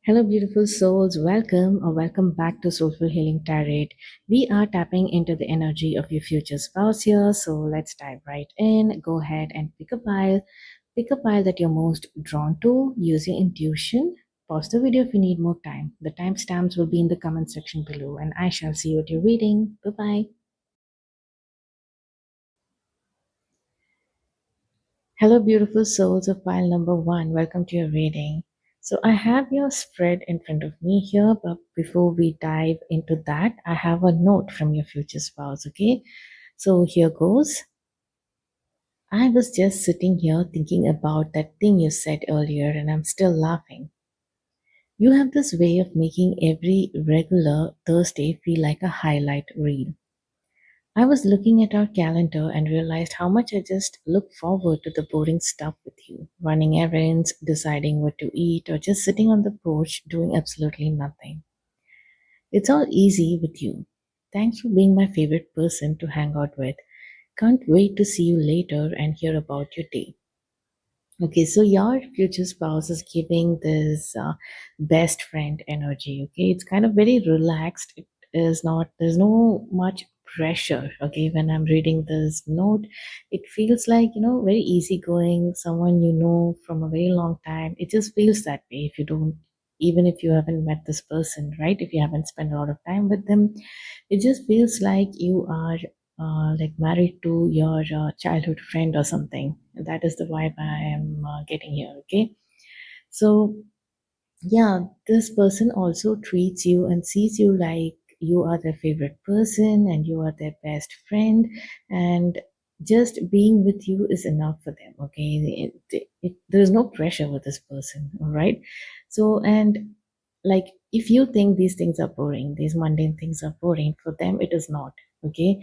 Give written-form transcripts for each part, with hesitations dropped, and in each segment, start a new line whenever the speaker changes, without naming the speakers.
Hello, beautiful souls. Welcome or welcome back to Soulful Healing Tarot. We are tapping into the energy of your future spouse here. So let's dive right in. Go ahead and pick a pile. Pick a pile that you're most drawn to. Use your intuition. Pause the video if you need more time. The timestamps will be in the comment section below, and I shall see what you're reading. Bye bye. Hello, beautiful souls of pile number one. Welcome to your reading. So, I have your spread in front of me here, but before we dive into that, I have a note from your future spouse, okay? So, here goes. I was just sitting here thinking about that thing you said earlier, and I'm still laughing. You have this way of making every regular Thursday feel like a highlight reel. I was looking at our calendar and realized how much I just look forward to the boring stuff with you. Running errands, deciding what to eat, or just sitting on the porch doing absolutely nothing. It's all easy with you. Thanks for being my favorite person to hang out with. Can't wait to see you later and hear about your day. Okay, so your future spouse is giving this best friend energy. Okay, it's kind of very relaxed. It is not, there's no much pressure. Okay, when I'm reading this note, it feels like, very easygoing, someone you know from a very long time. It just feels that way if you don't, even if you haven't met this person, right? If you haven't spent a lot of time with them, it just feels like you are like married to your childhood friend or something. That is the vibe I am getting here. Okay, so yeah, this person also treats you and sees you like you are their favorite person and you are their best friend, and just being with you is enough for them. Okay, there's no pressure with this person. All right, so and like if you think these things are boring, these mundane things are boring, for them it is not. Okay,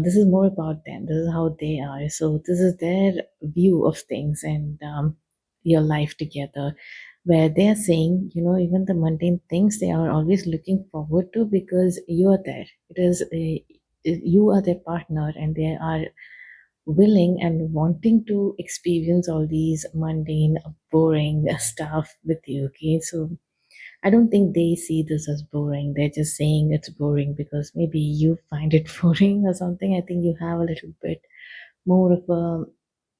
this is more about them. This is how they are. So this is their view of things and your life together, where they are saying, even the mundane things they are always looking forward to because you are there. You are their partner, and they are willing and wanting to experience all these mundane, boring stuff with you. Okay, so I don't think they see this as boring. They're just saying it's boring because maybe you find it boring or something. I think you have a little bit more of a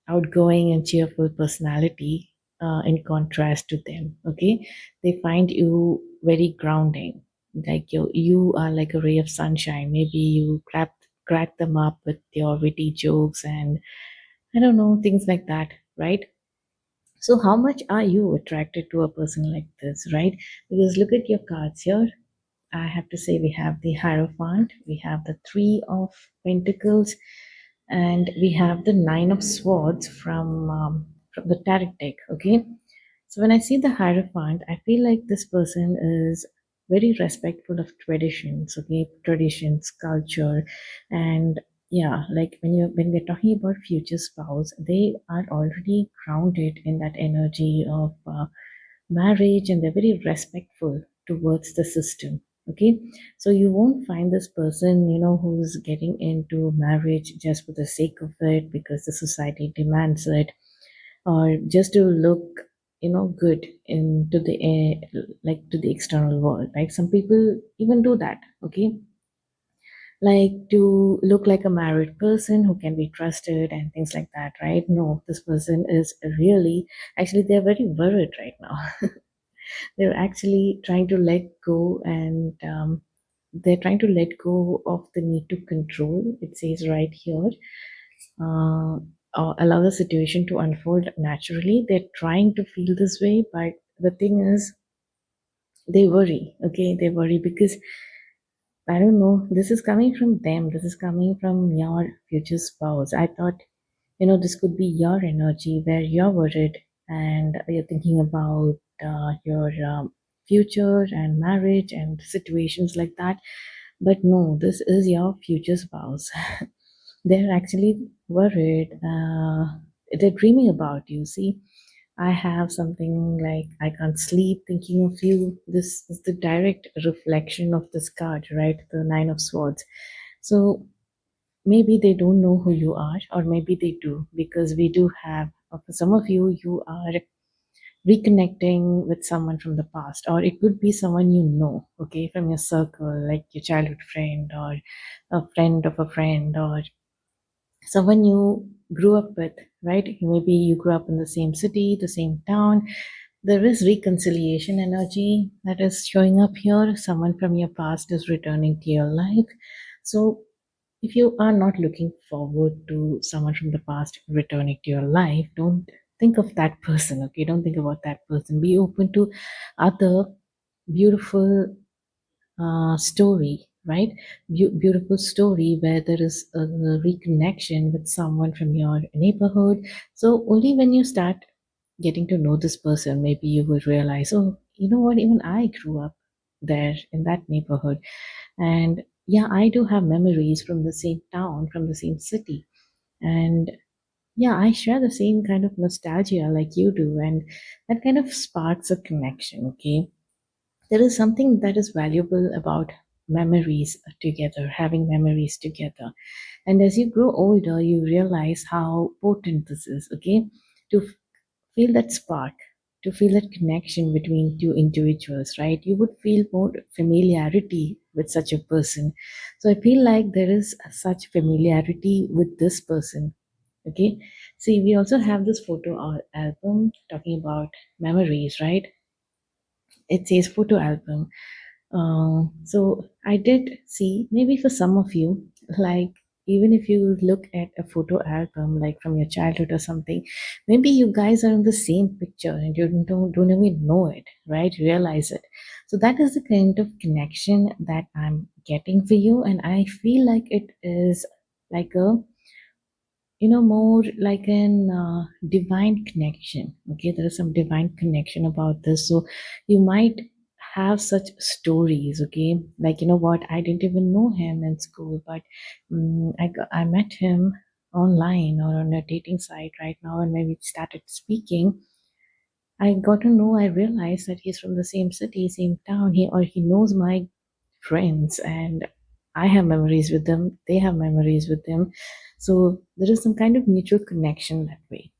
outgoing and cheerful personality in contrast to them. Okay, they find you very grounding. Like you are like a ray of sunshine. Maybe you crack them up with your witty jokes and I don't know, things like that, right? So, how much are you attracted to a person like this, right? Because look at your cards here. I have to say, we have the Hierophant, we have the Three of Pentacles, and we have the Nine of Swords from the Tarot deck. Okay, so when I see the Hierophant, I feel like this person is very respectful of traditions. Okay, traditions, culture, and yeah, like when we're talking about future spouse, they are already grounded in that energy of marriage, and they're very respectful towards the system. Okay, so you won't find this person, who's getting into marriage just for the sake of it because the society demands it, or just to look, good into the like to the external world. Like some people even do that. Okay, like to look like a married person who can be trusted and things like that, right? No, this person is really, actually they're very worried right now. They're actually trying to let go, and they're trying to let go of the need to control. It says right here, uh, allow the situation to unfold naturally. They're trying to feel this way, but the thing is, they worry. Okay, they worry because I don't know. This is coming from them. This is coming from your future spouse. I thought, this could be your energy where you're worried and you're thinking about your future and marriage and situations like that. But no, this is your future spouse. They're actually worried. They're dreaming about you. See, I have something like I can't sleep thinking of you. This is the direct reflection of this card, right? The Nine of Swords. So maybe they don't know who you are, or maybe they do, because we do have, for some of you, you are reconnecting with someone from the past, or it could be someone you know, okay, from your circle, like your childhood friend or a friend of a friend, or someone you grew up with, right? Maybe you grew up in the same city, the same town. There is reconciliation energy that is showing up here. Someone from your past is returning to your life. So, if you are not looking forward to someone from the past returning to your life, don't think of that person, okay? Don't think about that person. Be open to other beautiful story, right? Beautiful story where there is a reconnection with someone from your neighborhood. So only when you start getting to know this person, maybe you will realize, oh, you know what? Even I grew up there in that neighborhood, and yeah, I do have memories from the same town, from the same city, and yeah, I share the same kind of nostalgia like you do, and that kind of sparks a connection. Okay, there is something that is valuable about memories together, having memories together. And as you grow older, you realize how potent this is, okay? To feel that spark, to feel that connection between two individuals, right? You would feel more familiarity with such a person. So I feel like there is such familiarity with this person, okay? See, we also have this photo album talking about memories, right? It says photo album. So I did see, maybe for some of you, like even if you look at a photo album, like from your childhood or something, maybe you guys are in the same picture and you don't even know it, right? Realize it. So that is the kind of connection that I'm getting for you, and I feel like it is like a, more like an divine connection. Okay, there is some divine connection about this. So you might have such stories. Okay, like, you know what, I didn't even know him in school, but I met him online or on a dating site right now, and when we started speaking, I got to know, I realized that he's from the same city, same town. He knows my friends, and I have memories with them. They have memories with them. So there is some kind of mutual connection that way.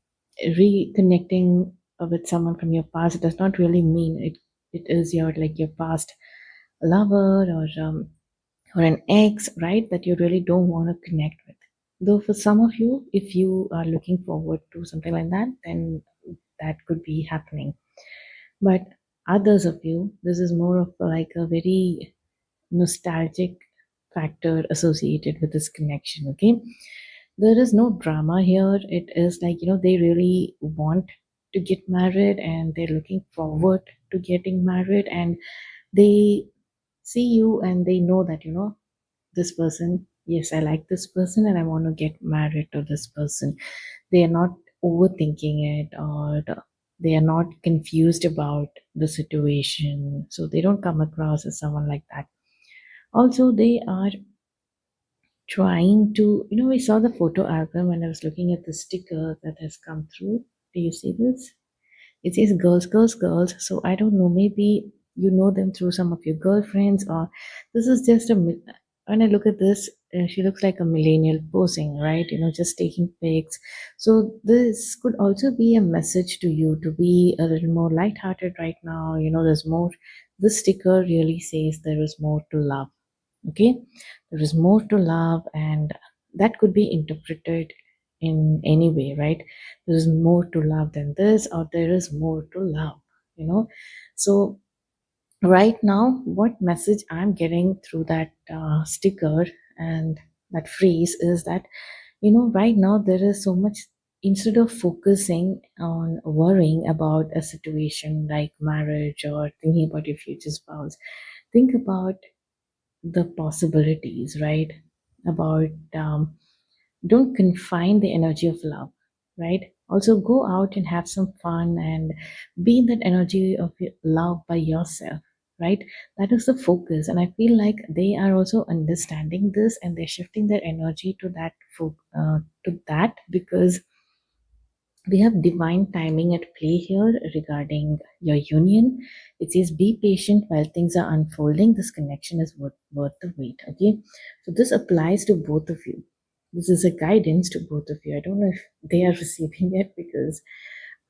Reconnecting with someone from your past does not really mean it is your, like, your past lover, or an ex, right? That you really don't want to connect with. Though for some of you, if you are looking forward to something like that, then that could be happening. But others of you, this is more of like a very nostalgic factor associated with this connection, okay? There is no drama here. It is like, they really want to get married and they're looking forward to getting married, and they see you and they know that, this person, yes, I like this person and I want to get married to this person. They are not overthinking it, or they are not confused about the situation, so they don't come across as someone like that. Also, they are trying to, we saw the photo album and I was looking at the sticker that has come through. Do you see this? It says girls, girls, girls. So I don't know, maybe you know them through some of your girlfriends, or this is just when I look at this, she looks like a millennial posing, right? Just taking pics. So this could also be a message to you to be a little more lighthearted right now. There's more. This sticker really says there is more to love. Okay, there is more to love, and that could be interpreted in any way, right? There is more to love than this, or there is more to love, so right now, what message I'm getting through that sticker and that phrase is that, right now there is so much. Instead of focusing on worrying about a situation like marriage or thinking about your future spouse, think about the possibilities, right? About, don't confine the energy of love, right? Also, go out and have some fun and be in that energy of love by yourself, right? That is the focus. And I feel like they are also understanding this and they're shifting their energy to that, to that, because we have divine timing at play here regarding your union. It says, be patient while things are unfolding. This connection is worth the wait. Okay. So this applies to both of you. This is a guidance to both of you. I don't know if they are receiving it, because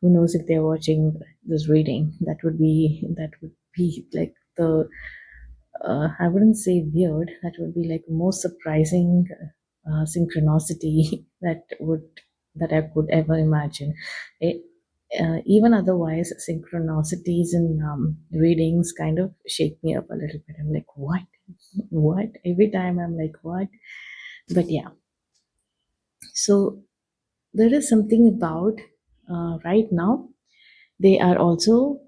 Who knows if they're watching this reading? That would be like the I wouldn't say weird. That would be like most surprising synchronicity that I could ever imagine. It, Even otherwise, synchronicities in readings kind of shake me up a little bit. I'm like, what? What? Every time I'm like, what? But yeah, so there is something about right now they are also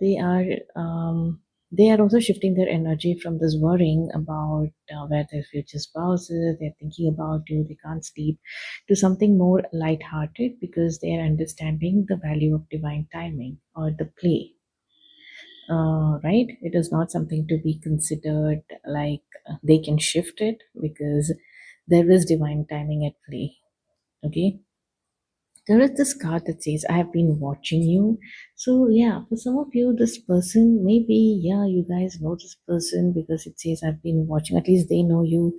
shifting their energy from this worrying about where their future spouse is. They're thinking about you, they can't sleep, to something more lighthearted because they are understanding the value of divine timing or the play. Right, it is not something to be considered like they can shift it because there is divine timing at play. Okay, there is this card that says, I have been watching you. So, yeah, for some of you, this person, maybe, yeah, you guys know this person because it says, I've been watching, at least they know you.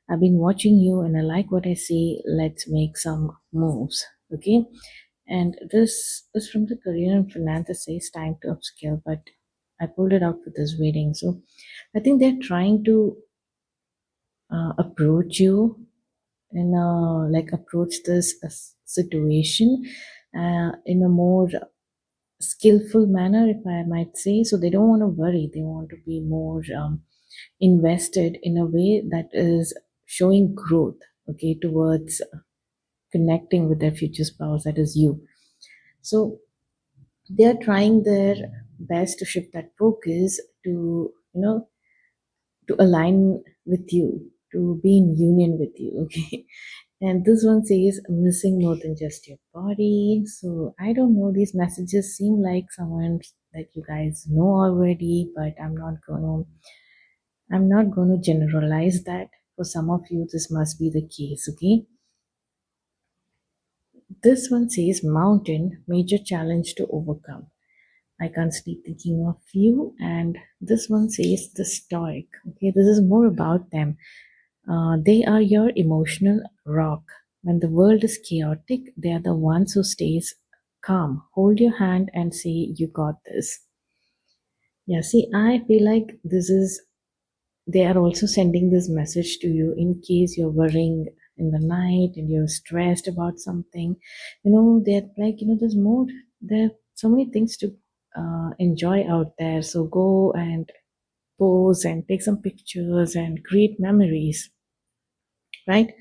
I've been watching you and I like what I see. Let's make some moves. Okay. And this is from the career and finance that says, time to upscale, but I pulled it out for this reading. So, I think they're trying to approach you and approach this situation in a more skillful manner, if I might say. So they don't want to worry, they want to be more invested in a way that is showing growth, okay, towards connecting with their future spouse, that is you. So they are trying their best to shift that focus to, to align with you, to be in union with you, okay. And this one says missing more than just your body. So I don't know, these messages seem like someone that you guys know already, but I'm not gonna generalize that. For some of you, this must be the case, okay? This one says mountain, major challenge to overcome. I can't sleep thinking of you. And this one says the stoic. Okay, this is more about them. They are your emotional rock. When the world is chaotic, they are the ones who stays calm. Hold your hand and say, "You got this." Yeah, see, I feel like this is they are also sending this message to you in case you're worrying in the night and you're stressed about something. They're like, there are so many things to enjoy out there. So go and pose and take some pictures and create memories, right?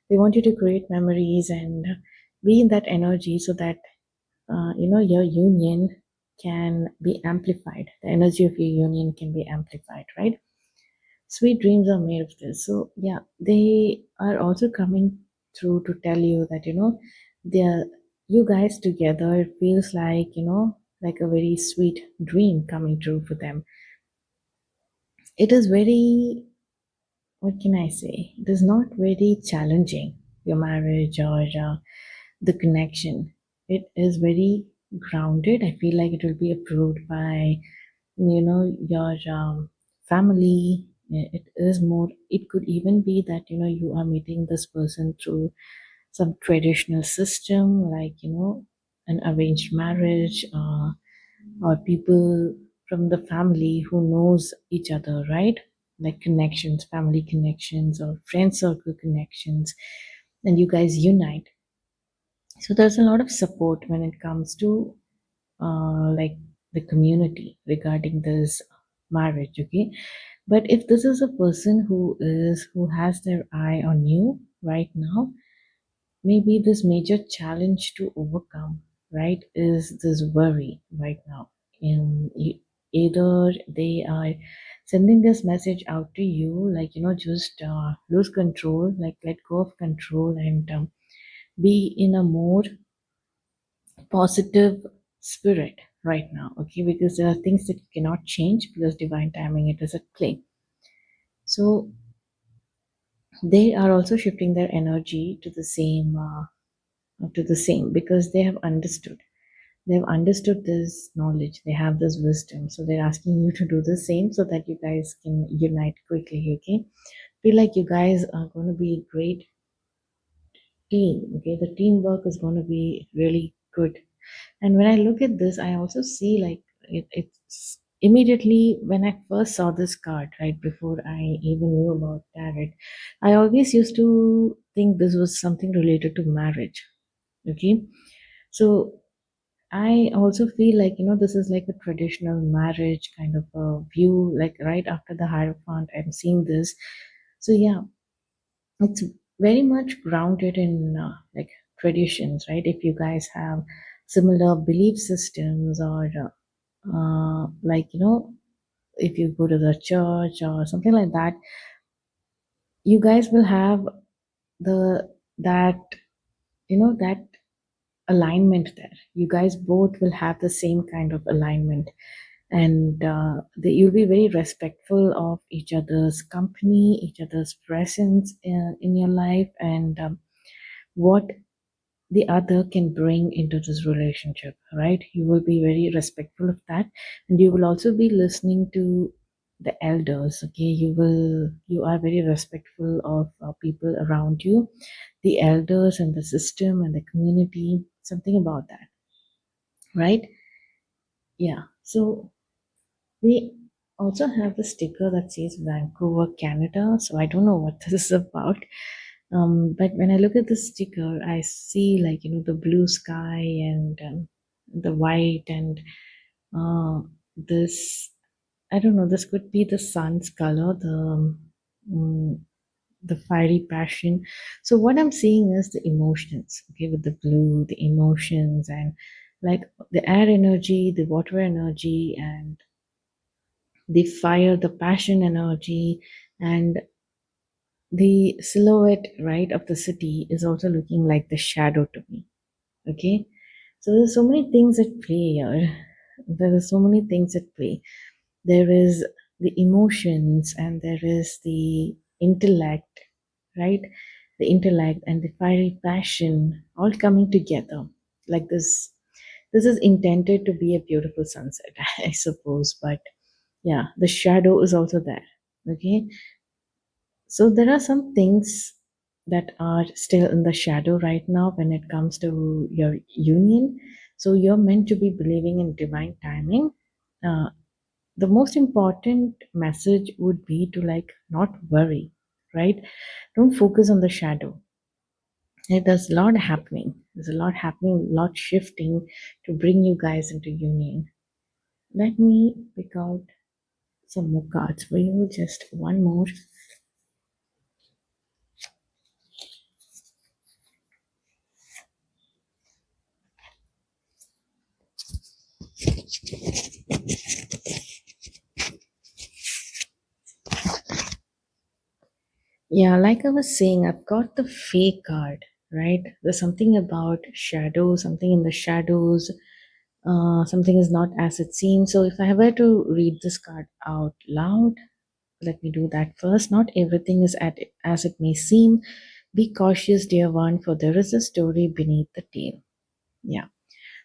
They want you to create memories and be in that energy so that your union can be amplified. The energy of your union can be amplified, right? Sweet dreams are made of this. So yeah, they are also coming through to tell you that they're you guys together. It feels like like a very sweet dream coming true for them. It is very, what can I say? It is not very challenging, your marriage or the connection. It is very grounded. I feel like it will be approved by, your family. It is more, it could even be that, you are meeting this person through some traditional system, like, an arranged marriage, or people from the family who knows each other, right? Like connections, family connections or friend circle connections, and you guys unite. So there's a lot of support when it comes to like the community regarding this marriage, okay. But if this is a person who has their eye on you right now, maybe this major challenge to overcome, right, is this worry right now. Either they are sending this message out to you, like, just lose control, like let go of control and be in a more positive spirit right now, okay, because there are things that you cannot change because divine timing it is at play. So they are also shifting their energy to the same because they've understood this knowledge, they have this wisdom, so they're asking you to do the same so that you guys can unite quickly, okay. Feel like you guys are going to be a great team, okay. The teamwork is going to be really good. And when I look at this, I also see like it's immediately when I first saw this card, right before I even knew about tarot, I always used to think this was something related to marriage. Okay, so I also feel like, this is like a traditional marriage kind of a view, like right after the Hierophant, I'm seeing this. So, yeah, it's very much grounded in like traditions, right? If you guys have similar belief systems or like, if you go to the church or something like that, you guys will have the that that alignment there. You guys both will have the same kind of alignment, and you'll be very respectful of each other's company, each other's presence in your life, and what the other can bring into this relationship, right? You will be very respectful of that, and you will also be listening to the elders. Okay, you are very respectful of people around you, the elders and the system and the community, something about that, right? Yeah. So we also have the sticker that says Vancouver, Canada. So I don't know what this is about. But when I look at the sticker, I see like, the blue sky and the white and this, I don't know, this could be the sun's color, um, the fiery passion. So what I'm seeing is the emotions, okay, with the blue, the emotions and like the air energy, the water energy, and the fire, the passion energy, and the silhouette, right, of the city is also looking like the shadow to me. Okay, so there's so many things at play here. There are so many things at play. There is the emotions and there is the intellect, right? The intellect and the fiery passion all coming together like this. This is intended to be a beautiful sunset, I suppose, but yeah, the shadow is also there. Okay, so there are some things that are still in the shadow right now when it comes to your union. So you're meant to be believing in divine timing. Uh, the most important message would be to like not worry, right? Don't focus on the shadow. There's a lot happening. There's a lot happening, a lot shifting to bring you guys into union. Let me pick out some more cards for you. Just one more. Yeah, like I was saying, I've got the fake card, right? There's something about shadow, something in the shadows, something is not as it seems. So if I were to read this card out loud, let me do that first. Not everything is as it may seem. Be cautious, dear one, for there is a story beneath the tale. Yeah.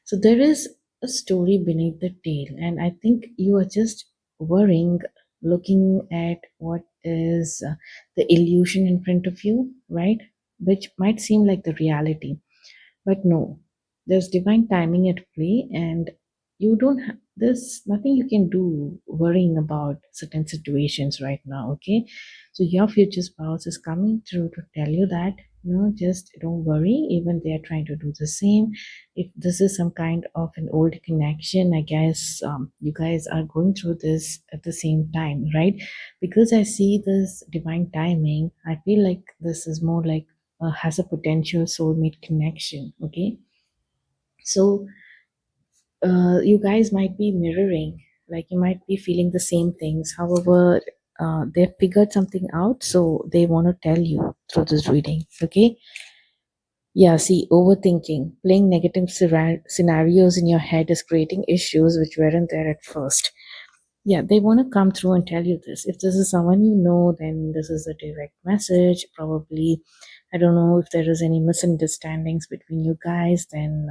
So there is a story beneath the tale, and I think you are just worrying, looking at what is the illusion in front of you, right? Which might seem like the reality. But no, there's divine timing at play, and there's nothing you can do worrying about certain situations right now, okay? So your future spouse is coming through to tell you that, just don't worry, even they are trying to do the same. If this is some kind of an old connection, I guess you guys are going through this at the same time, right? Because I see this divine timing, I feel like this is more like has a potential soulmate connection. Okay, so you guys might be mirroring, like you might be feeling the same things. However, they've figured something out, so they want to tell you through this reading. Okay, yeah. See, overthinking, playing negative scenarios in your head is creating issues which weren't there at first. Yeah, they want to come through and tell you this. If this is someone you know, then this is a direct message. Probably, I don't know if there is any misunderstandings between you guys. Then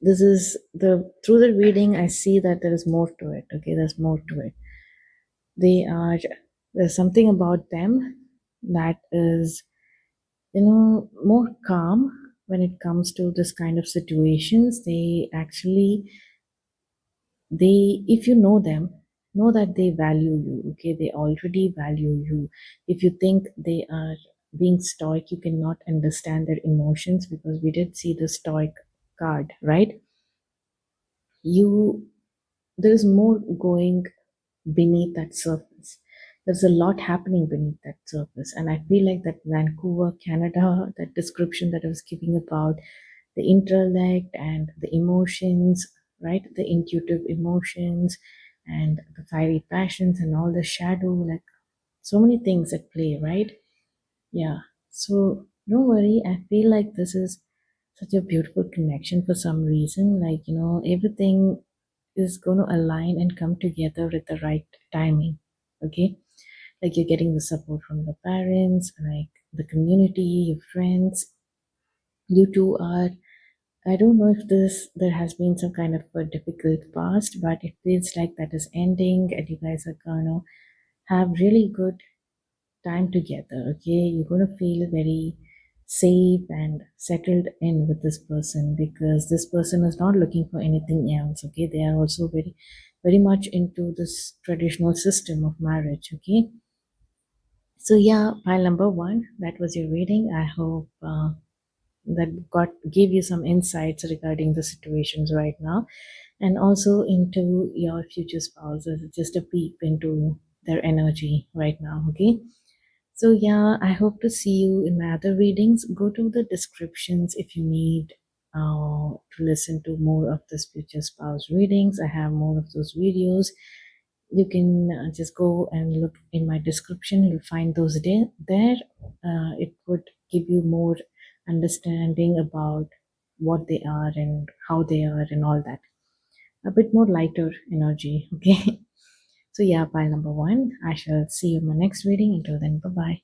this is the through the reading, I see that there is more to it. Okay, there's more to it. They are there's something about them that is more calm, when it comes to this kind of situations, they actually, they, if you know them, know that they value you. Okay, they already value you. If you think they are being stoic, you cannot understand their emotions, because we did see the stoic card, right? You, there's more going beneath that surface. There's a lot happening beneath that surface. And I feel like that Vancouver, Canada, that description that I was giving about the intellect and the emotions, right? The intuitive emotions and the fiery passions and all the shadow, like so many things at play, right? Yeah. So don't worry. I feel like this is such a beautiful connection for some reason. Like, everything is going to align and come together with the right timing. Okay. Like you're getting the support from the parents, like the community, your friends. You two are, I don't know if there has been some kind of a difficult past, but it feels like that is ending and you guys are gonna have really good time together. Okay, you're gonna feel very safe and settled in with this person, because this person is not looking for anything else. Okay, they are also very, very much into this traditional system of marriage. Okay, so yeah, pile number one, that was your reading. I hope that got gave you some insights regarding the situations right now, and also into your future spouses, just a peep into their energy right now. Okay, so yeah, I hope to see you in my other readings. Go to the descriptions if you need to listen to more of this future spouse readings. I have more of those videos. You can just go and look in my description. You'll find those there. It would give you more understanding about what they are and how they are and all that. A bit more lighter energy. Okay. So yeah, pile number one. I shall see you in my next reading. Until then, bye bye.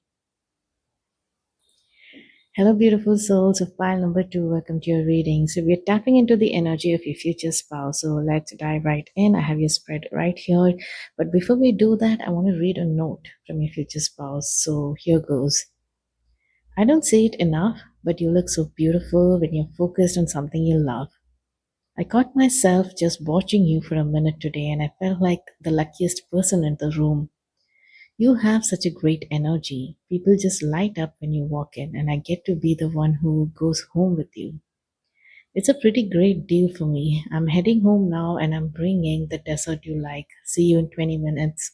Hello, beautiful souls of pile number two. Welcome to your reading. So, we're tapping into the energy of your future spouse. So, let's dive right in. I have your spread right here. But before we do that, I want to read a note from your future spouse. So, here goes. I don't say it enough, but you look so beautiful when you're focused on something you love. I caught myself just watching you for a minute today, and I felt like the luckiest person in the room. You have such a great energy. People just light up when you walk in, and I get to be the one who goes home with you. It's a pretty great deal for me. I'm heading home now and I'm bringing the dessert you like. See you in 20 minutes.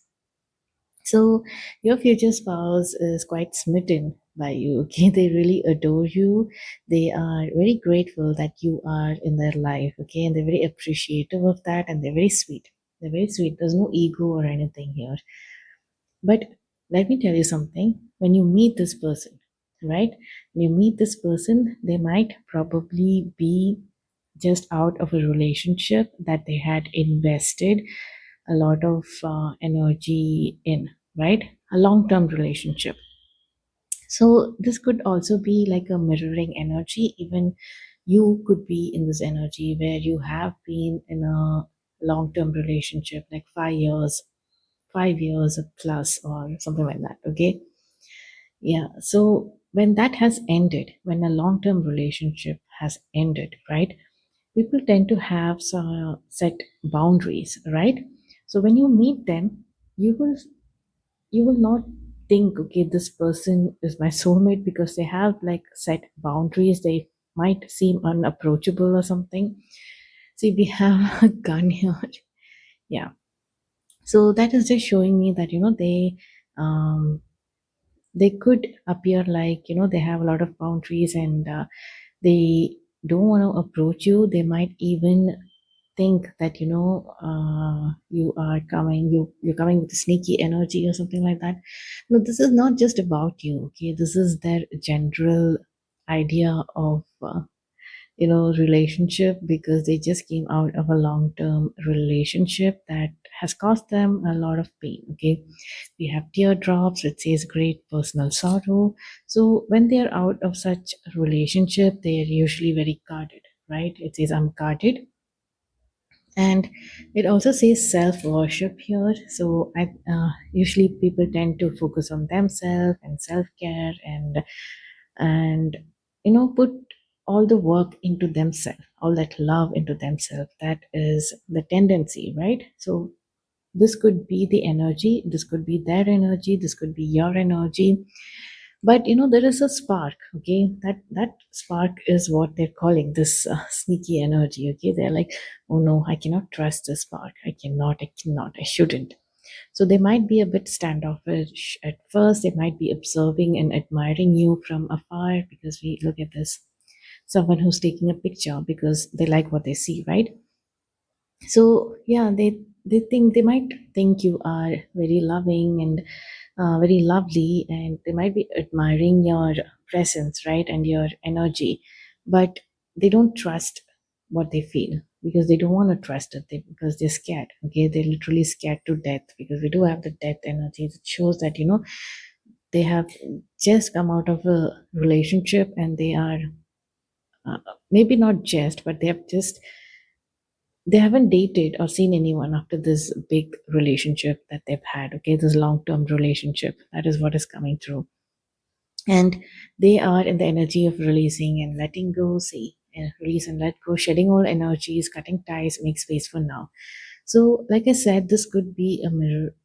So, your future spouse is quite smitten by you. Okay, they really adore you. They are very grateful that you are in their life. Okay, and they're very appreciative of that, and they're very sweet. They're very sweet. There's no ego or anything here. But let me tell you something. When you meet this person, right? When you meet this person, they might probably be just out of a relationship that they had invested a lot of energy in, right? A long term relationship. So, this could also be like a mirroring energy. Even you could be in this energy where you have been in a long term relationship, like 5 years, 5 years plus, or something like that. Okay. Yeah. So when that has ended, when a long term relationship has ended, right? People tend to have some set boundaries, right? So when you meet them, you will you will not think, okay, this person is my soulmate, because they have like set boundaries. They might seem unapproachable or something. See, we have a gun here. Yeah. So that is just showing me that um, they could appear like they have a lot of boundaries, and they don't want to approach you. They might even think that you are coming, you're coming with a sneaky energy or something like that. No, this is not just about you. Okay, this is their general idea of relationship, because they just came out of a long term relationship that has caused them a lot of pain. Okay, we have teardrops, it says great personal sorrow. So when they are out of such a relationship, they are usually very guarded, right? It says I'm guarded. And it also says self worship here. So I usually people tend to focus on themselves and self care, and put all the work into themselves, all that love into themselves. That is the tendency, right? So this could be the energy, this could be their energy, this could be your energy. But there is a spark, okay? That spark is what they're calling this sneaky energy, okay? They're like, oh no, I cannot trust this spark. I shouldn't. So they might be a bit standoffish at first. They might be observing and admiring you from afar, because we look at this someone who's taking a picture because they like what they see, right? So yeah, they might think you are very loving and very lovely, and they might be admiring your presence, right, and your energy, but they don't trust what they feel, because they don't want to trust it, because they're scared. Okay, they're literally scared to death, because we do have the death energy. It shows that they have just come out of a relationship, and they are uh, maybe not just, but they haven't dated or seen anyone after this big relationship that they've had. Okay, this long term relationship, that is what is coming through. And they are in the energy of releasing and letting go. See, release and let go, shedding all energies, cutting ties, make space for now. So like I said, this could be a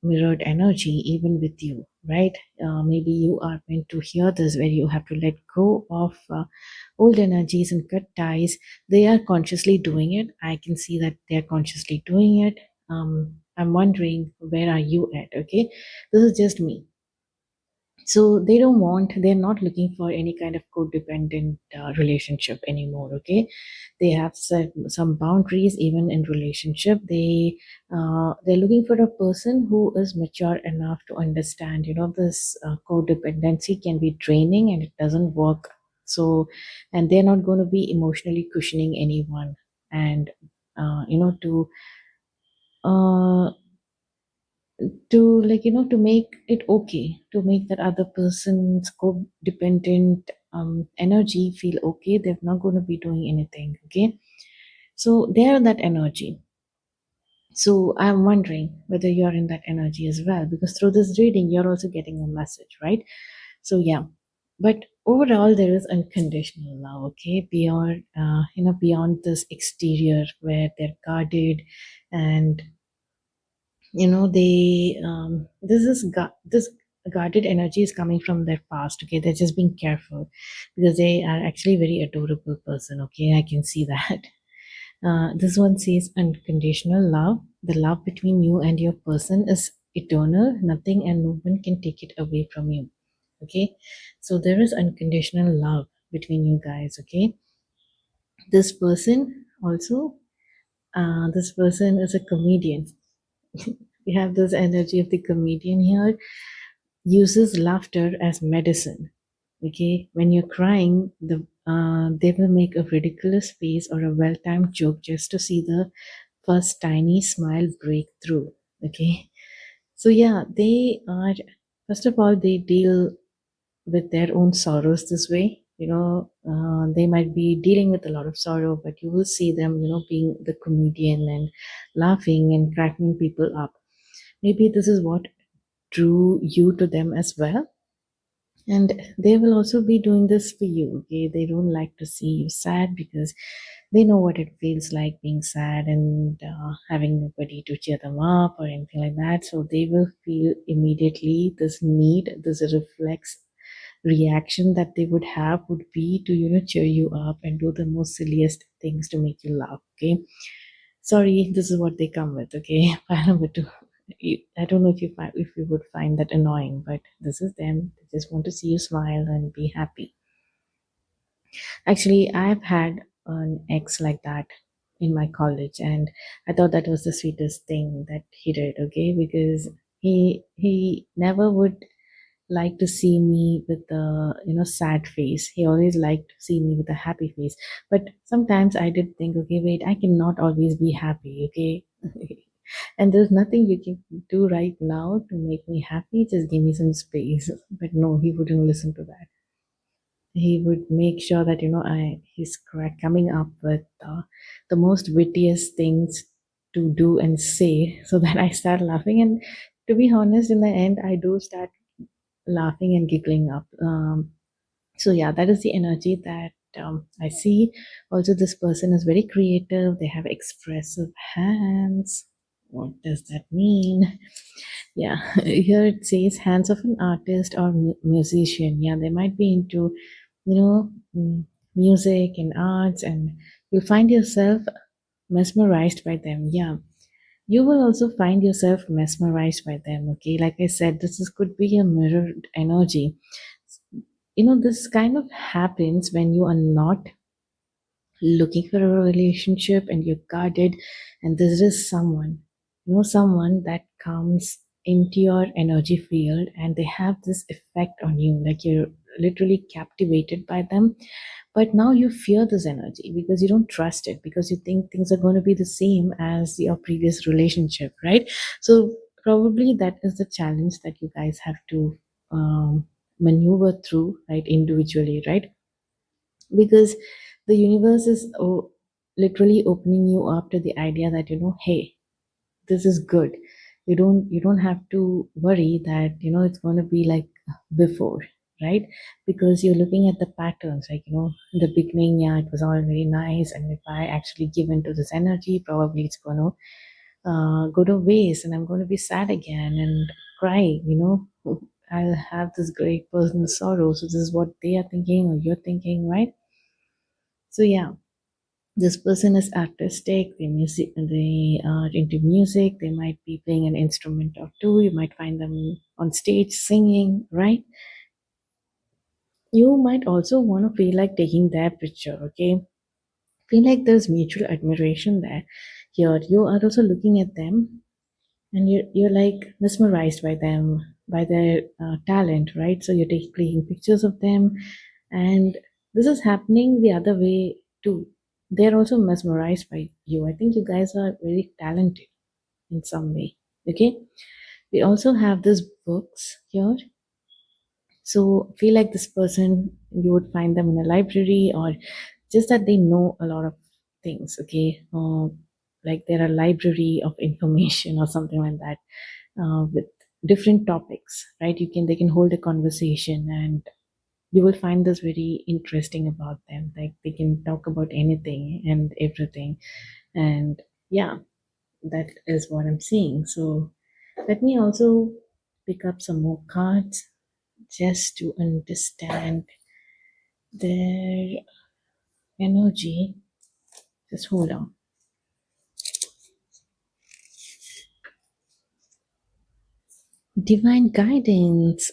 mirrored energy even with you, right? Maybe you are meant to hear this, where you have to let go of old energies and cut ties. They are consciously doing it. I can see that they're consciously doing it. I'm wondering, where are you at? Okay, this is just me. So they're not looking for any kind of codependent relationship anymore. Okay, they have set some boundaries even in relationship. They're looking for a person who is mature enough to understand, this codependency can be draining and it doesn't work. So, and they're not going to be emotionally cushioning anyone, and to uh, to make it okay, to make that other person's codependent energy feel okay. They're not going to be doing anything. Okay, so they're that energy. So I'm wondering whether you're in that energy as well, because through this reading you're also getting a message, right? So yeah, but overall there is unconditional love. Okay, beyond this exterior where they're guarded, and this guarded energy is coming from their past. Okay, they're just being careful, because they are actually a very adorable person. Okay, I can see that. This one says unconditional love. The love between you and your person is eternal. Nothing and no one can take it away from you. Okay, so there is unconditional love between you guys. Okay, this person also, this person is a comedian. We have this energy of the comedian here, uses laughter as medicine. Okay, when you're crying, they will make a ridiculous face or a well-timed joke just to see the first tiny smile break through. Okay, so yeah, they are. First of all, they deal with their own sorrows this way. They might be dealing with a lot of sorrow, but you will see them, being the comedian and laughing and cracking people up. Maybe this is what drew you to them as well, and they will also be doing this for you. Okay, they don't like to see you sad, because they know what it feels like being sad and having nobody to cheer them up or anything like that. So they will feel immediately this need, this reflex reaction that they would have would be to cheer you up and do the most silliest things to make you laugh. Okay, sorry, this is what they come with. Okay, file number two. I don't know if you would find that annoying, but this is them. They just want to see you smile and be happy. Actually, I've had an ex like that in my college, and I thought that was the sweetest thing that he did. Okay, because he never would like to see me with a sad face. He always liked to see me with a happy face. But sometimes I did think, okay, wait, I cannot always be happy. Okay. And there's nothing you can do right now to make me happy. Just give me some space. But no, he wouldn't listen to that. He would make sure that he's coming up with the most wittiest things to do and say, so that I start laughing. And to be honest, in the end, I do start laughing and giggling up. So yeah, that is the energy that I see also this person is very creative. They have expressive hands. What does that mean? Yeah, here it says hands of an artist or musician. Yeah, they might be into, you know, music and arts, and you'll find yourself mesmerized by them. Yeah, you will also find yourself mesmerized by them. Okay, like I said, could be a mirrored energy. This kind of happens when you are not looking for a relationship and you're guarded, and there is someone that comes into your energy field, and they have this effect on you, like you're literally captivated by them. But now you fear this energy because you don't trust it, because you think things are going to be the same as your previous relationship, right? So probably that is the challenge that you guys have to maneuver through, right, individually, right? Because the universe is literally opening you up to the idea that, hey, this is good. You don't have to worry that it's going to be like before, right? Because you're looking at the patterns, like, in the beginning, yeah, it was all very nice, and if I actually give into this energy, probably it's going to go to waste, and I'm going to be sad again and cry, I'll have this great personal sorrow. So this is what they are thinking or you're thinking, right? So yeah, this person is artistic. They are into music. They might be playing an instrument or two. You might find them on stage singing, right? You might also want to feel like taking their picture, okay? Feel like there's mutual admiration there. Here, you are also looking at them, and you're like mesmerized by them, by their talent, right? So you're taking pictures of them, and this is happening the other way too. They're also mesmerized by you. I think you guys are very talented in some way. Okay, we also have these books here. So feel like this person, you would find them in a library, or just that they know a lot of things. Okay, like they're a library of information or something like that, with different topics, right? They can hold a conversation, and you will find this very interesting about them. Like they can talk about anything and everything, and yeah, that is what I'm seeing. So let me also pick up some more cards just to understand their energy. Just hold on. Divine guidance.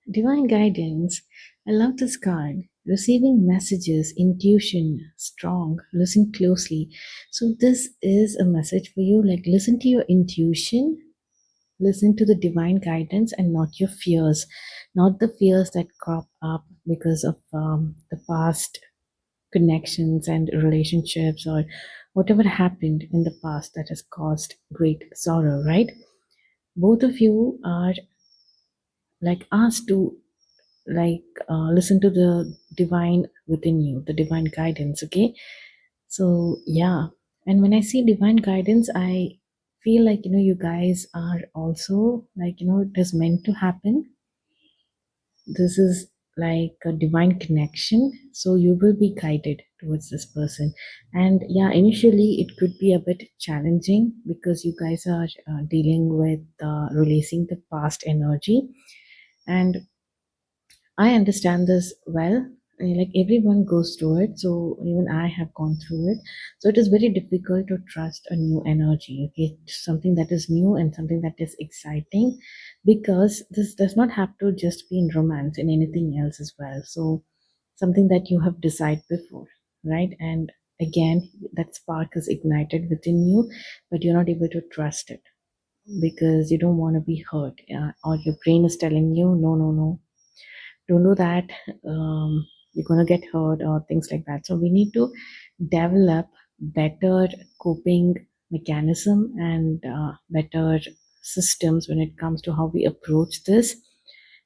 Divine guidance. I love this card. Receiving messages, intuition, strong. Listen closely. So, this is a message for you. Like, listen to your intuition, listen to the divine guidance, and not your fears. Not the fears that crop up because of the past connections and relationships, or whatever happened in the past that has caused great sorrow, right? Both of you are like asked to listen to the divine within you, the divine guidance. Okay, so yeah, and when I see divine guidance, I feel like you guys are also like it is meant to happen. This is like a divine connection, so you will be guided towards this person. And yeah, initially it could be a bit challenging because you guys are dealing with releasing the past energy, and I understand this well. Like everyone goes through it, so even I have gone through it. So it is very difficult to trust a new energy. Okay, something that is new and something that is exciting, because this does not have to just be in romance, in anything else as well. So something that you have decided before, right? And again, that spark is ignited within you, but you're not able to trust it because you don't want to be hurt, or your brain is telling you, no, no, no, don't do that. You're going to get hurt or things like that. So we need to develop better coping mechanism and better systems when it comes to how we approach this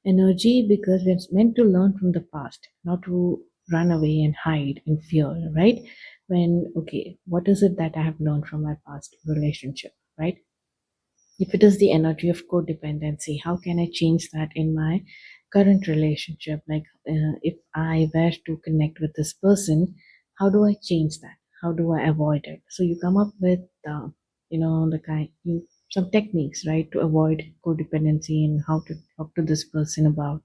energy, because we're meant to learn from the past, not to run away and hide in fear, right? When, okay, what is it that I have learned from my past relationship, right? If it is the energy of codependency, how can I change that in my current relationship, like if I were to connect with this person, how do I change that? How do I avoid it? So you come up with the kind you some techniques, right, to avoid codependency, and how to talk to this person about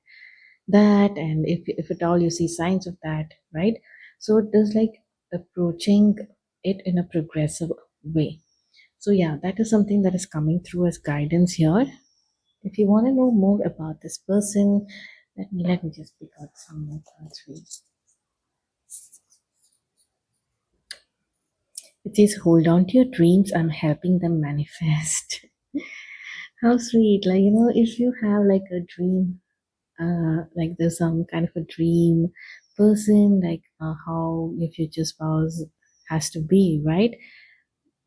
that, and if at all you see signs of that, right? So it is like approaching it in a progressive way. So yeah, that is something that is coming through as guidance here. If you want to know more about this person, let me just pick out some more cards for you. It says, hold on to your dreams, I'm helping them manifest. How sweet. Like, if you have like a dream, like there's some kind of a dream person, like how your future spouse has to be, right?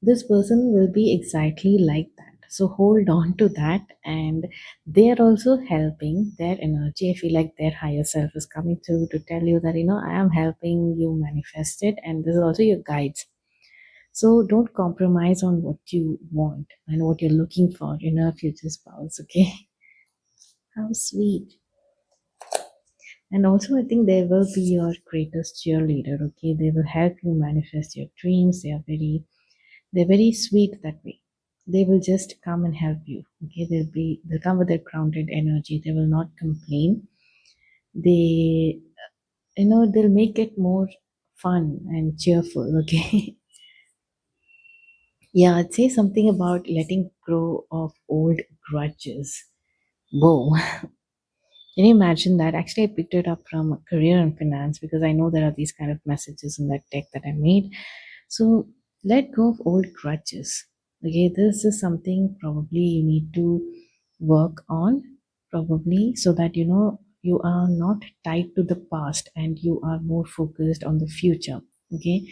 This person will be exactly like that. So hold on to that, and they are also helping their energy. I feel like their higher self is coming through to tell you that, I am helping you manifest it, and this is also your guides. So don't compromise on what you want and what you're looking for in a future spouse, okay? How sweet. And also, I think they will be your greatest cheerleader, okay? They will help you manifest your dreams. They're very sweet that way. They will just come and help you. Okay, they'll come with their grounded energy. They will not complain. They they'll make it more fun and cheerful. Okay. Yeah, I'd say something about letting go of old grudges. Whoa. Can you imagine that? Actually, I picked it up from career and finance because I know there are these kind of messages in that deck that I made. So let go of old grudges. Okay, this is something probably you need to work on, probably, so that you are not tied to the past and you are more focused on the future. Okay,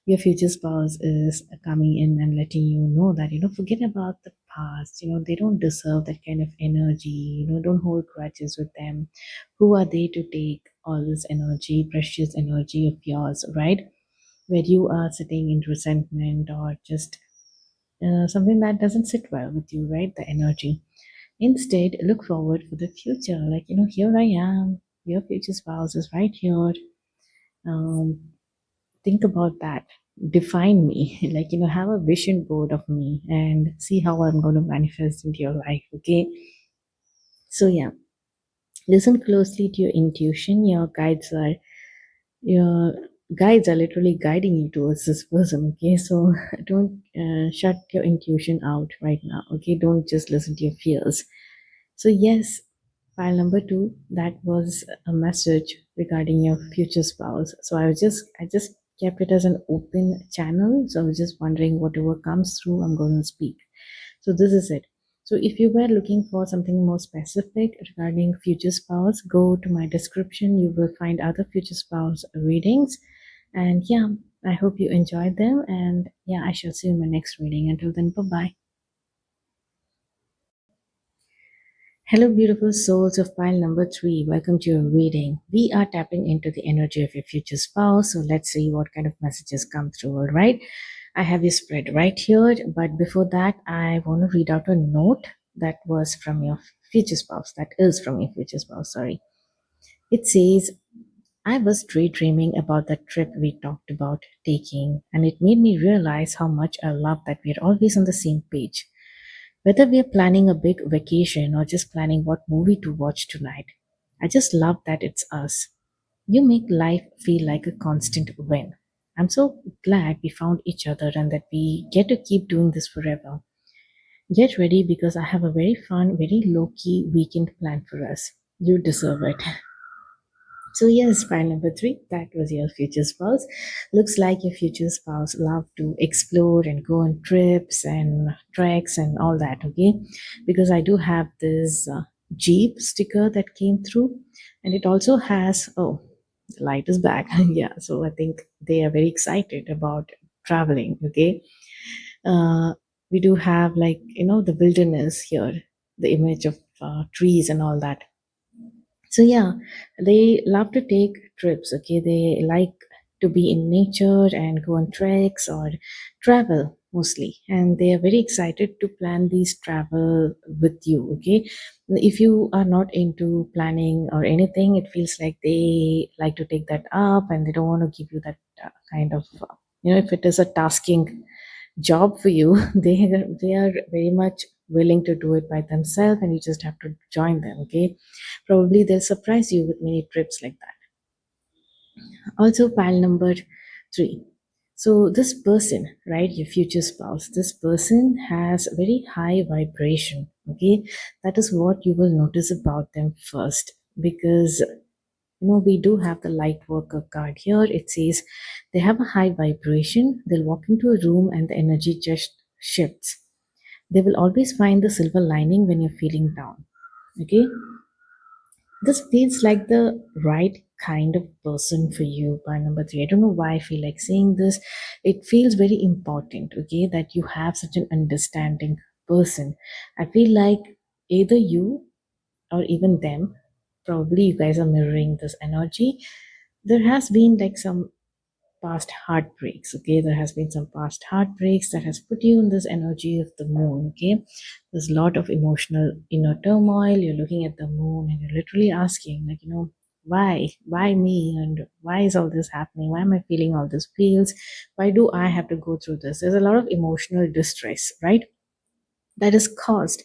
your future spouse is coming in and letting you know that forget about the past. They don't deserve that kind of energy. Don't hold grudges with them. Who are they to take all this energy, precious energy of yours, right? Where you are sitting in resentment or just something that doesn't sit well with you, right? The energy. Instead, look forward for the future. Like, here I am. Your future spouse is right here. Um, think about that. Define me. Like, have a vision board of me and see how I'm going to manifest into your life. Okay. So, yeah, listen closely to your intuition. Your guides are literally guiding you towards this person. Okay, so don't shut your intuition out right now. Okay, don't just listen to your fears. So yes, file number two, that was a message regarding your future spouse. So I just kept it as an open channel. So I was just wondering, whatever comes through, I'm going to speak. So this is it. So if you were looking for something more specific regarding future spouse, go to my description. You will find other future spouse readings. And yeah, I hope you enjoyed them. And yeah, I shall see you in my next reading. Until then, bye bye. Hello, beautiful souls of pile number three. Welcome to your reading. We are tapping into the energy of your future spouse. So let's see what kind of messages come through. All right. I have you spread right here. But before that, I want to read out a note that was from your future spouse. That is from your future spouse. Sorry. It says, I was daydreaming about that trip we talked about taking, and it made me realize how much I love that we're always on the same page. Whether we are planning a big vacation or just planning what movie to watch tonight, I just love that it's us. You make life feel like a constant win. I'm so glad we found each other and that we get to keep doing this forever. Get ready because I have a very fun, very low key weekend planned for us. You deserve it. So yes, file number three, that was your future spouse. Looks like your future spouse love to explore and go on trips and treks and all that, okay? Because I do have this Jeep sticker that came through, and it also has, oh, the light is back. Yeah, so I think they are very excited about traveling, okay? Uh, we do have, like, the wilderness here, the image of trees and all that. So yeah, they love to take trips. Okay, they like to be in nature and go on treks or travel. mostly, and they are very excited to plan these travel with you. Okay, if you are not into planning or anything, it feels like they like to take that up and they don't want to give you that kind of if it is a tasking job for you, they are very much willing to do it by themselves, and you just have to join them. Okay, probably they'll surprise you with many trips like that. Also, pile number 3. So, this person, right, your future spouse, this person has very high vibration. Okay, that is what you will notice about them first, because we do have the light worker card here. It says they have a high vibration. They'll walk into a room and the energy just shifts. They will always find the silver lining when you're feeling down. Okay, this feels like the right kind of person for you by number 3. I don't know why I feel like saying this. It feels very important, okay, that you have such an understanding person. I feel like either you or even them, probably you guys are mirroring this energy. There has been like some past heartbreaks. Okay, there has been some past heartbreaks that has put you in this energy of the moon. Okay, there's a lot of emotional inner turmoil. You're looking at the moon and you're literally asking, like, why me, and why is all this happening? Why am I feeling all this feels? Why do I have to go through this? There's a lot of emotional distress, right, that is caused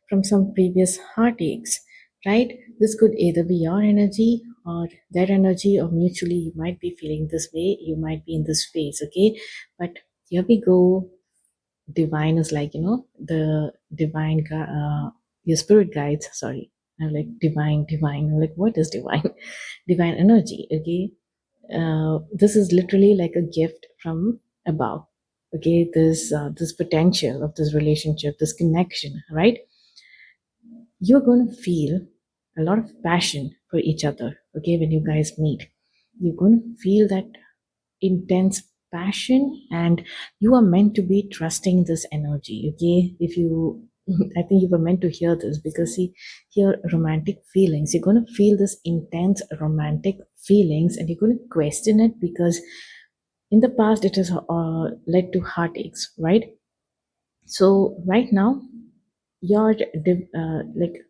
from some previous heartaches, right? This could either be your energy or their energy, or mutually you might be feeling this way, you might be in this phase. Okay, but here we go. Divine is like, the divine, your spirit guides, sorry. I'm like divine. I'm like, what is divine? Divine energy. Okay, this is literally like a gift from above. Okay, this potential of this relationship, this connection, right? You're going to feel a lot of passion for each other. Okay, when you guys meet, you're going to feel that intense passion, and you are meant to be trusting this energy. Okay, if you I think you were meant to hear this, because see, here romantic feelings, you're going to feel this intense romantic feelings, and you're going to question it, because in the past it has led to heartaches, right? So right now, your like,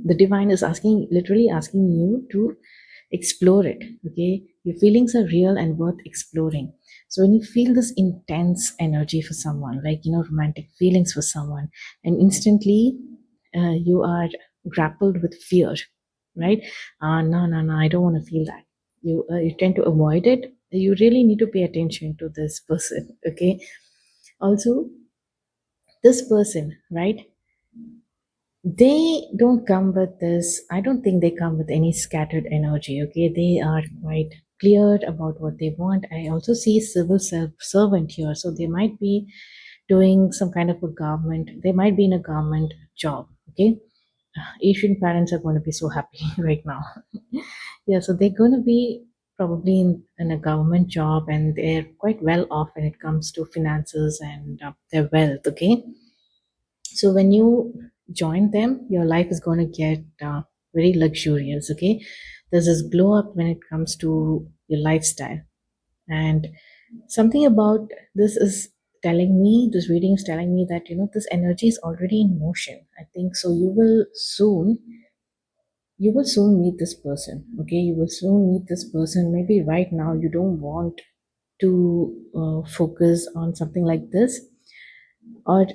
the divine is asking, literally asking you to explore it. Okay, your feelings are real and worth exploring. So when you feel this intense energy for someone, like, romantic feelings for someone, and instantly you are grappled with fear, right? No, I don't want to feel that. You tend to avoid it. You really need to pay attention to this person. Okay, also, this person, right, they don't come with this, I don't think they come with any scattered energy. Okay, they are quite clear about what they want. I also see civil servant here, so they might be doing some kind of a government, they might be in a government job. Okay, Asian parents are going to be so happy right now. Yeah, so they're going to be probably in a government job, and they're quite well off when it comes to finances and their wealth. Okay, so when you join them, your life is going to get very luxurious. Okay, there's this glow up when it comes to your lifestyle, and something about this is telling me, this reading is telling me that this energy is already in motion. I think so. You will soon meet this person. Okay, you will soon meet this person. Maybe right now you don't want to focus on something like this, or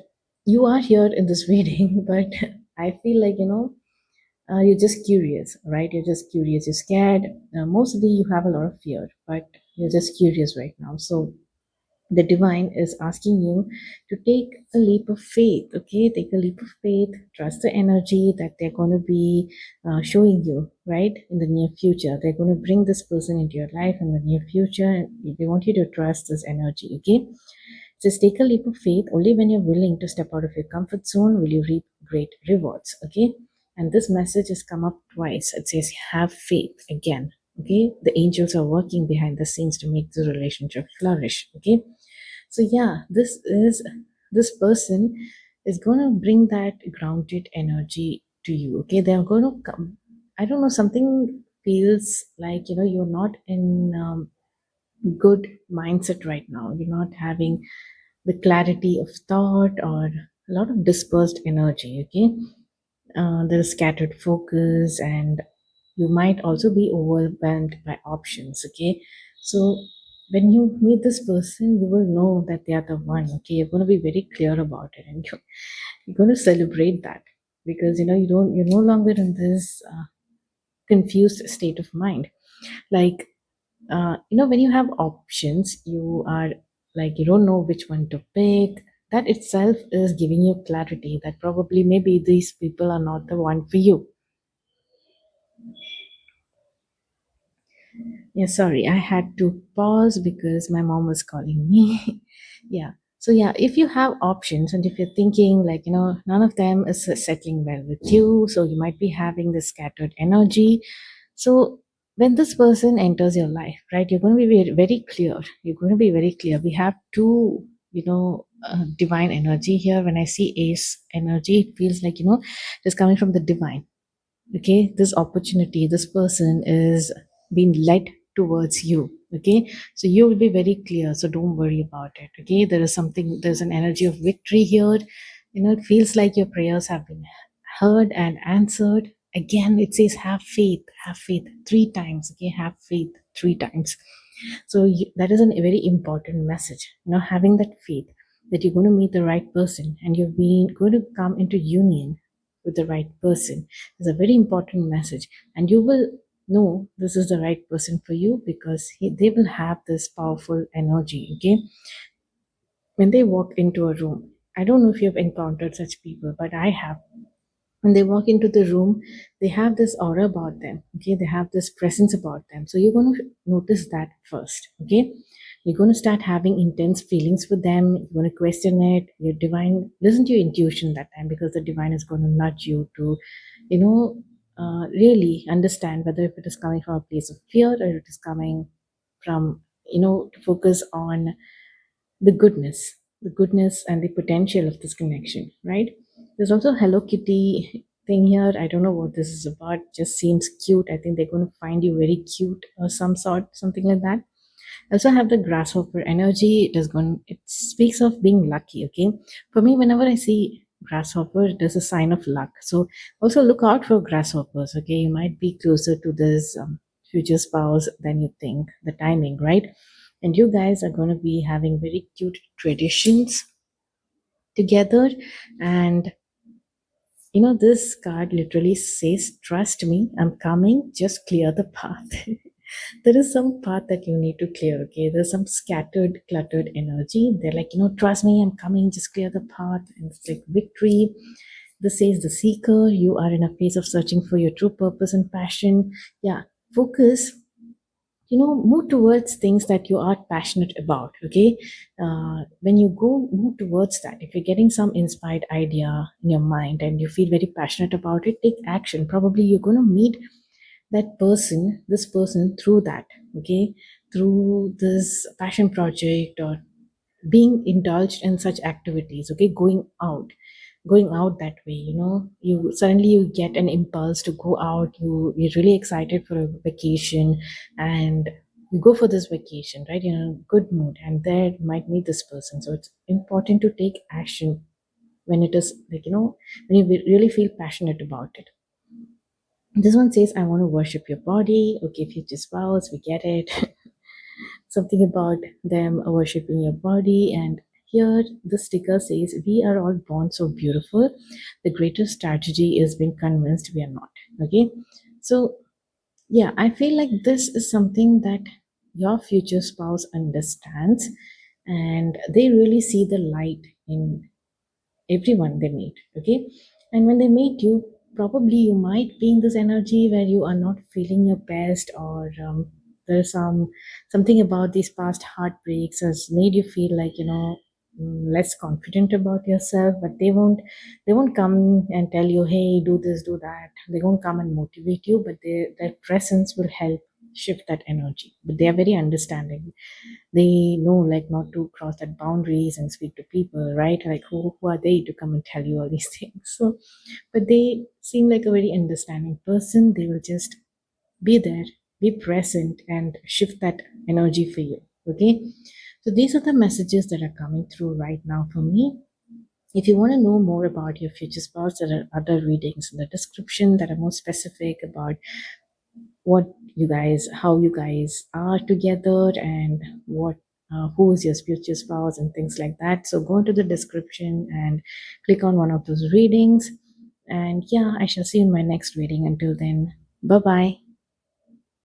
you are here in this reading, but I feel like, you're just curious, right? You're just curious, you're scared. Mostly you have a lot of fear, but you're just curious right now. So the divine is asking you to take a leap of faith. Okay, take a leap of faith, trust the energy that they're going to be showing you, right? In the near future, they're going to bring this person into your life in the near future, and they want you to trust this energy. Okay, just take a leap of faith. Only when you're willing to step out of your comfort zone will you reap great rewards. Okay, and this message has come up twice. It says have faith again. Okay, the angels are working behind the scenes to make the relationship flourish. Okay, so yeah, this person is going to bring that grounded energy to you. Okay, they're going to come. I don't know, something feels like, you're not in good mindset right now. You're not having the clarity of thought or a lot of dispersed energy. Okay, there is scattered focus, and you might also be overwhelmed by options. Okay, so when you meet this person, you will know that they are the one. Okay, you're going to be very clear about it, and you're going to celebrate that, because you're no longer in this confused state of mind. Like, when you have options, you are like, you don't know which one to pick. That itself is giving you clarity that probably maybe these people are not the one for you. Yeah, sorry, I had to pause because my mom was calling me. Yeah. So yeah, if you have options and if you're thinking like, none of them is settling well with you, so you might be having this scattered energy. So when this person enters your life, right, you're going to be very, very clear. You're going to be very clear. We have two, divine energy here. When I see ace energy, it feels like, it's coming from the divine. Okay, this opportunity, this person is being led towards you. Okay, so you will be very clear, so don't worry about it. Okay, there's an energy of victory here. It feels like your prayers have been heard and answered. Again, it says have faith 3 times. Okay, have faith 3 times. So that is a very important message, having that faith that you're going to meet the right person and you're being going to come into union with the right person is a very important message. And you will know this is the right person for you because they will have this powerful energy. Okay, when they walk into a room, I don't know if you've encountered such people, but I have. When they walk into the room, they have this aura about them. Okay, they have this presence about them, so you're going to notice that first. Okay, you're going to start having intense feelings for them. You're going to question it. Your divine, listen to your intuition that time, because the divine is going to nudge you to, really understand whether if it is coming from a place of fear or it is coming from, to focus on the goodness and the potential of this connection, right? There's also Hello Kitty thing here. I don't know what this is about. Just seems cute. I think they're going to find you very cute or some sort, something like that. I also have the grasshopper energy. It speaks of being lucky. Okay, for me, whenever I see grasshopper, it is a sign of luck. So also look out for grasshoppers. Okay, you might be closer to this future spouse than you think. The timing, right? And you guys are going to be having very cute traditions together. And this card literally says, trust me, I'm coming, just clear the path. There is some path that you need to clear. Okay, there's some scattered, cluttered energy. They're like, trust me, I'm coming, just clear the path. And it's like victory. This says the seeker, you are in a phase of searching for your true purpose and passion. Yeah, focus, move towards things that you are passionate about. Okay, when you go move towards that, if you're getting some inspired idea in your mind and you feel very passionate about it, take action. Probably you're going to meet this person through that. Okay, through this passion project or being indulged in such activities. Okay, going out that way, you suddenly you get an impulse to go out. You're really excited for a vacation, and you go for this vacation, right? You're in a good mood, and there you might meet this person. So it's important to take action when it is like, when you really feel passionate about it. This one says, I want to worship your body. Okay, future spouse, we get it. Something about them worshiping your body. And here the sticker says, we are all born so beautiful. The greatest tragedy is being convinced we are not. Okay, so yeah, I feel like this is something that your future spouse understands, and they really see the light in everyone they meet. Okay, and when they meet you, probably you might be in this energy where you are not feeling your best, or there's something about these past heartbreaks has made you feel like, less confident about yourself. But they won't come and tell you, hey, do this, do that. They won't come and motivate you, but their presence will help shift that energy. But they are very understanding. They know like not to cross that boundaries and speak to people, right? Like who are they to come and tell you all these things? So but they seem like a very understanding person. They will just be there, be present, and shift that energy for you. Okay, So these are the messages that are coming through right now for me. If you want to know more about your future spouse, there are other readings in the description that are more specific about what you guys, how you guys are together, and what who is your future spouse and things like that. So go into the description and click on one of those readings. And yeah, I shall see you in my next reading. Until then, bye bye.